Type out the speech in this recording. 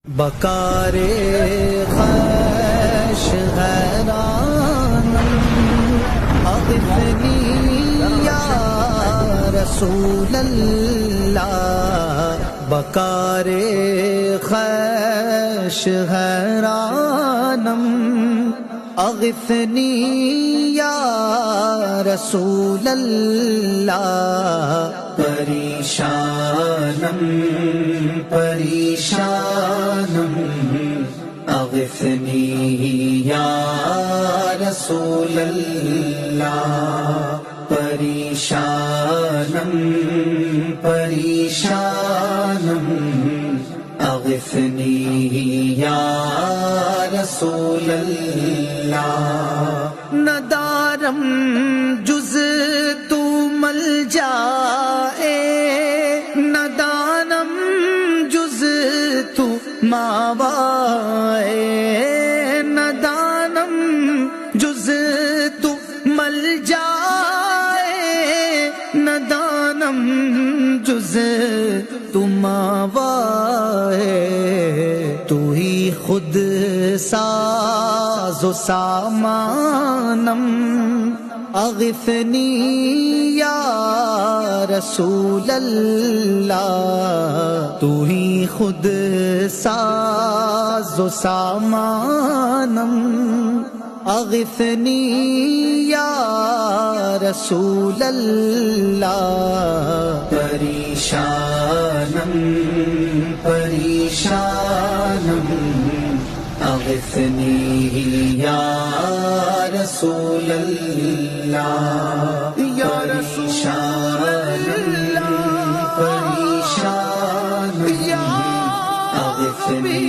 بکار خش غیرانم اغثنی یا رسول اللہ، بکار خش غیرانم اغثنی یا رسول اللہ، پریشانم پریشانم اغثنی یا رسول اللہ، پریشانم پریشانم اغثنی یا رسول اللہ، ندارم جز تو ملجائے، ندانم جز تو ماوائے، ندانم جز تو ملجائے، ندانم جز تو ماوائے، تو ہی خود ساز و سامانم اغثنی یا رسول اللہ، تو ہی خود ساز و سامانم اغثنی یا رسول اللہ، پریشانم پریشانم اغثنی یا رسول اللہ، یا رسول اللہ، پریشانم اغثنی